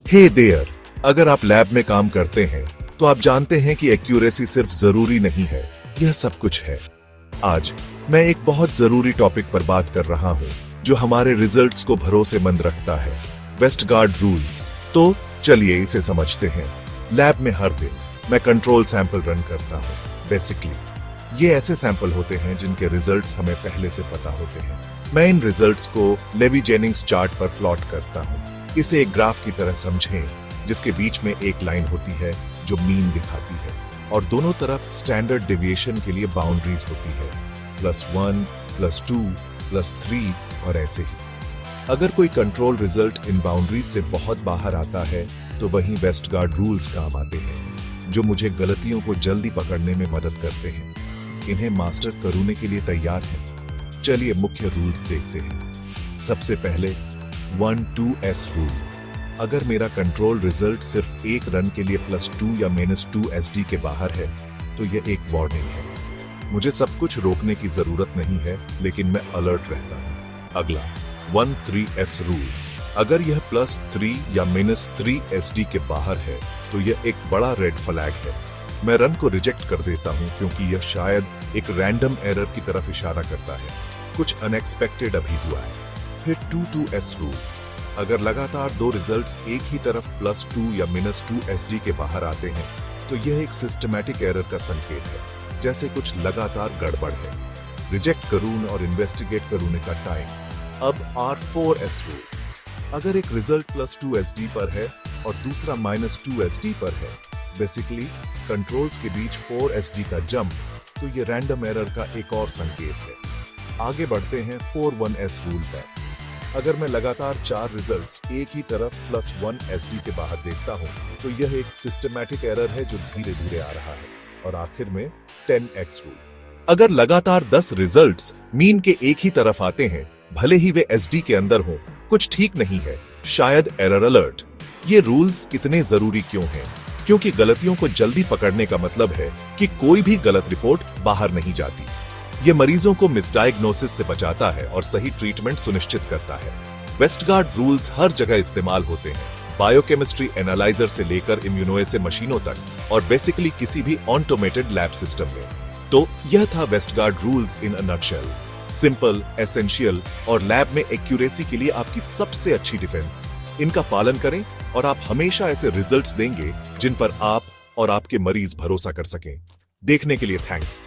हे there, अगर आप lab में काम करते हैं तो आप जानते हैं कि एक्यूरेसी सिर्फ जरूरी नहीं है, यह सब कुछ है। आज मैं एक बहुत जरूरी टॉपिक पर बात कर रहा हूं जो हमारे रिजल्ट्स को भरोसेमंद रखता है, वेस्टगार्ड रूल्स। तो चलिए इसे समझते हैं। लैब में हर दिन मैं कंट्रोल सैंपल रन करता हूं। बेसिकली ये ऐसे सैंपल होते हैं जिनके रिजल्ट्स हमें पहले से पता होते हैं। मैं इन रिजल्ट्स को लेवी जेनिंग्स चार्ट पर प्लॉट करता हूं। इसे एक ग्राफ की तरह समझें जिसके बीच में एक लाइन होती है जो मीन दिखाती है और दोनों तरफ स्टैंडर्ड डेविएशन के लिए बाउंड्रीज होती है, +1, +2, +3 और ऐसे ही। अगर कोई कंट्रोल रिजल्ट इन बाउंड्रीज से बहुत बाहर आता है तो वहीं वेस्टगार्ड रूल्स काम आते हैं जो मुझे गलतियों को जल्दी पकड़ने में मदद करते हैं। इन्हें मास्टर करने के लिए तैयार हैं? चलिए मुख्य रूल्स देखते हैं। सबसे पहले 1-2s रूल। अगर मेरा कंट्रोल रिजल्ट सिर्फ एक रन के लिए +2 या -2 SD के बाहर है तो यह एक वार्निंग है। मुझे सब कुछ रोकने की जरूरत नहीं है, लेकिन मैं अलर्ट रहता हूं। अगला 1-3s रूल। अगर यह +3 या -3 SD के बाहर है तो यह एक बड़ा रेड फ्लैग है। मैं रन को रिजेक्ट कर देता हूं क्योंकि यह शायद एक रैंडम एरर की तरफ इशारा करता है, कुछ अनएक्सपेक्टेड अभी हुआ है। फिर 2-2s रूल। अगर लगातार दो रिजल्ट्स एक ही तरफ +2 या -2 SD के बाहर आते हैं तो यह एक सिस्टमैटिक एरर का संकेत है, जैसे कुछ लगातार गड़बड़ है। रिजेक्ट करूं और इन्वेस्टिगेट करने का टाइम। अब R4s रूल। अगर एक रिजल्ट +2 SD पर है और दूसरा -2 SD पर है, बेसिकली कंट्रोल्स के बीच 4 SD का जंप, तो ये रैंडम एरर का एक और संकेत है। आगे बढ़ते हैं 4-1s रूल पर। अगर मैं लगातार 4 रिजल्ट्स एक ही तरफ +1 SD के बाहर देखता हूं तो यह एक सिस्टमैटिक एरर है जो धीरे धीरे आ रहा है। और आखिर में 10x रूल। अगर लगातार 10 रिजल्ट्स मीन के एक ही तरफ आते हैं, भले ही वे SD के अंदर हों, कुछ ठीक नहीं है, शायद एरर अलर्ट। ये रूल्स इतने जरूरी क्यों हैं? क्योंकि गलतियों को जल्दी पकड़ने का मतलब है कि कोई भी गलत रिपोर्ट बाहर नहीं जाती। ये मरीजों को मिसडायग्नोसिस से बचाता है और सही ट्रीटमेंट सुनिश्चित करता है। वेस्टगार्ड रूल्स हर जगह इस्तेमाल होते हैं, बायोकेमिस्ट्री एनालाइजर से लेकर इम्यूनोएसे मशीनों तक, और बेसिकली किसी भी ऑटोमेटेड लैब सिस्टम में। तो यह था Westergaard rules in a nutshell. Simple, essential और लैब में एक्यूरेसी के लिए आपकी सबसे अच्छी डिफेंस। इनका पालन करें और आप हमेशा ऐसे रिजल्ट्स देंगे जिन पर आप और आपके मरीज भरोसा कर सकें। देखने के लिए थैंक्स।